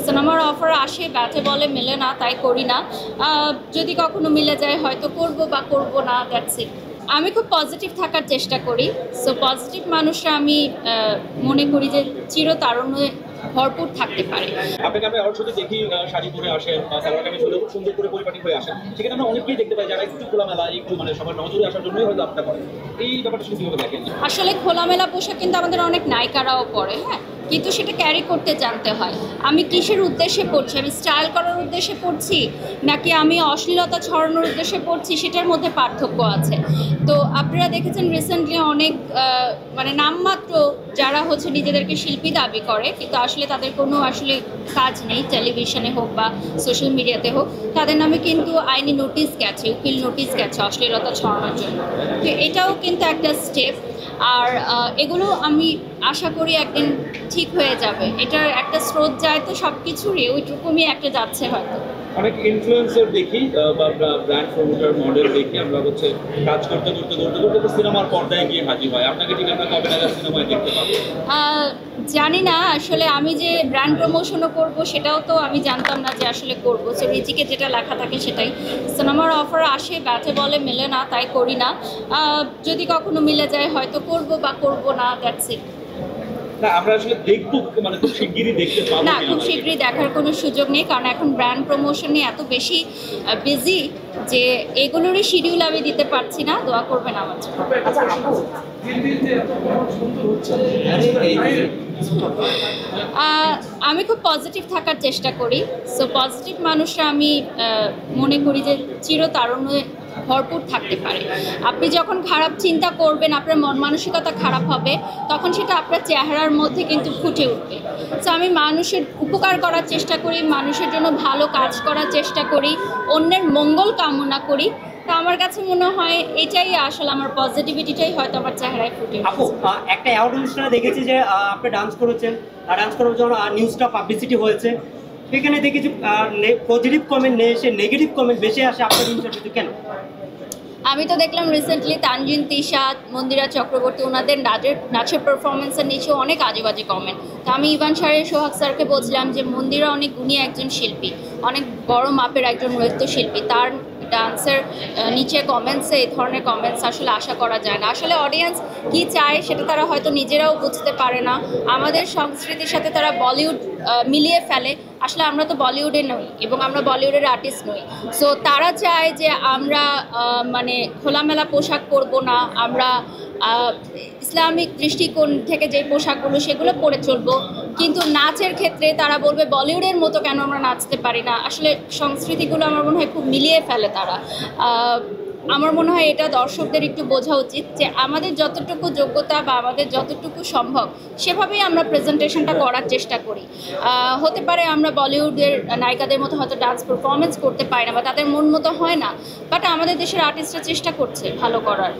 সিনেমার অফার আসে, ব্যাটে বলে মেলে না, তাই করি না। যদি কখনো মিলে যায় হয়তো করব বা করব না, দ্যাটস ইট। আমি খুব পজিটিভ থাকার চেষ্টা করি। সো পজিটিভ মানুষরা আমি মনে করি যে চিরতারুণ্যে ভরপুর থাকতে পারে। আপনাকে আমরা অনেক শুধু দেখি শাড়ি পরে আসেন, সালোয়ার কামিজ হলে খুব সুন্দর করে পরিপাটি হয়ে আসেন, সেখানে আমরা অনেকেই দেখতে পাই যারা একটু খোলামেলা, একটু মানে সবার নজরে আসার জন্যই হয়তো আপনারা করেন। এই ব্যাপারটা শুধু কিভাবে দেখেন? আসলে খোলামেলা পোশাক কিন্তু আমাদের অনেক নায়িকারাও পরে, হ্যাঁ, কিন্তু সেটা ক্যারি করতে জানতে হয়। আমি কিসের উদ্দেশ্যে পড়ছি, আমি স্টাইল করার উদ্দেশ্যে পড়ছি নাকি আমি অশ্লীলতা ছড়ানোর উদ্দেশ্যে পড়ছি, সেটার মধ্যে পার্থক্য আছে। তো আপনারা দেখেছেন রিসেন্টলি অনেক মানে নামমাত্র যারা হচ্ছে নিজেদেরকে শিল্পী দাবি করে, কিন্তু আসলে তাদের কোনো আসলে কাজ নেই, টেলিভিশনে হোক বা সোশ্যাল মিডিয়াতে হোক, তাদের নামে কিন্তু আইনি নোটিশ গেছে, উকিল নোটিশ গেছে অশ্লীলতা ছড়ানোর জন্য। তো এটাও কিন্তু একটা স্টেপ। আর এগুলো আমি আশা করি একদিন ঠিক হয়ে যাবে। এটার একটা স্রোত যায় তো সব কিছুরই, ওইটুকুই একটা যাচ্ছে হয়তো। অনেক ইনফ্লুয়েন্সার দেখি বা ব্র্যান্ড প্রমোটার মডেল দেখি আমরা হচ্ছে কাজ করতে করতে করতে করতে সিনেমার পর্দায় গিয়ে হাজির হয়। আপনাকে ঠিক আমরা কবে নাগাদ সিনেমায় দেখতে পাবো? জানি না, আসলে আমি যে ব্র্যান্ড প্রমোশনও করব সেটাও তো আমি জানতাম না যে আসলে করবো। সো রিজিকে যেটা লেখা থাকে সেটাই। সিনেমার অফার আসে, ব্যাটে বলে মেলে না, তাই করি না। যদি কখনো মিলে যায় হয়তো করব বা করব না, দ্যাটস ইট। না আমরা আসলে দেখবো, মানে খুব শিগগিরই দেখতে পাবো না, খুব শীঘ্রই দেখার কোনো সুযোগ নেই, কারণ এখন ব্র্যান্ড প্রমোশন নিয়ে এত বেশি বিজি যে এগুলোরই শিডিউল আমি দিতে পারছি না। দোয়া করবেন আমার জন্য। আমি খুব পজিটিভ থাকার চেষ্টা করি। সো পজিটিভ মানুষরা আমি মনে করি যে চিরতারুণ্যে ভরপুর থাকতে পারে। আপনি যখন খারাপ চিন্তা করবেন, আপনার মন মানসিকতা খারাপ হবে, তখন সেটা আপনার চেহারার মধ্যে কিন্তু ফুটে উঠবে। সো আমি মানুষের উপকার করার চেষ্টা করি, মানুষের জন্য ভালো কাজ করার চেষ্টা করি, অন্যের মঙ্গল কামনা করি। তা আমার কাছে মনে হয় এটাই আসলে আমার পজিটিভিটিটাই হয়তো আমার চেহারায় ফুটে আপু একটা অ্যাওয়ার্ড অনুষ্ঠানে দেখেছি যে আপনি ডান্স করেছেন, ডান্স করার জন্য নিউজটা পাবলিসিটি হয়েছে, সেখানে দেখেছি পজিটিভ কমেন্ট নেই, সে নেগেটিভ কমেন্ট বেশি আসে আপনার ইন্টারভিউতে, কেন? আমি তো দেখলাম রিসেন্টলি তানজিন তিশাত, মন্দিরা চক্রবর্তী ওনাদের নাচের পারফরমেন্সের নিচে অনেক আজে বাজে কমেন্ট। তো আমি ইভান শাহের সোহাগ স্যারকে বলছিলাম যে মন্দিরা অনেক গুণী একজন শিল্পী, অনেক বড় মাপের একজন নৃত্যশিল্পী, তার ডান্সের নিচে কমেন্টসে এই ধরনের কমেন্টস আসলে আশা করা যায় না। আসলে অডিয়েন্স কী চায় সেটা তারা হয়তো নিজেরাও বুঝতে পারে না। আমাদের সংস্কৃতির সাথে তারা বলিউড মিলিয়ে ফেলে। আসলে আমরা তো বলিউডে নই এবং আমরা বলিউডের আর্টিস্ট নই। সো তারা চায় যে আমরা মানে খোলামেলা পোশাক পরবো না, আমরা ইসলামিক দৃষ্টিকোণ থেকে যে পোশাকগুলো সেগুলো পরে চলবো, কিন্তু নাচের ক্ষেত্রে তারা বলবে বলিউডের মতো কেন আমরা নাচতে পারি না। আসলে সংস্কৃতিগুলো আমার মনে হয় খুব মিলিয়ে ফেলে তারা। আমার মনে হয় এটা দর্শকদের একটু বোঝা উচিত যে আমাদের যতটুকু যোগ্যতা বা আমাদের যতটুকু সম্ভব সেভাবেই আমরা প্রেজেন্টেশনটা করার চেষ্টা করি। হতে পারে আমরা বলিউডের নায়িকাদের মতো হয়তো ডান্স পারফরমেন্স করতে পারি না বা তাদের মন মতো হয় না, বাট আমাদের দেশের আর্টিস্টরা চেষ্টা করছে ভালো করার।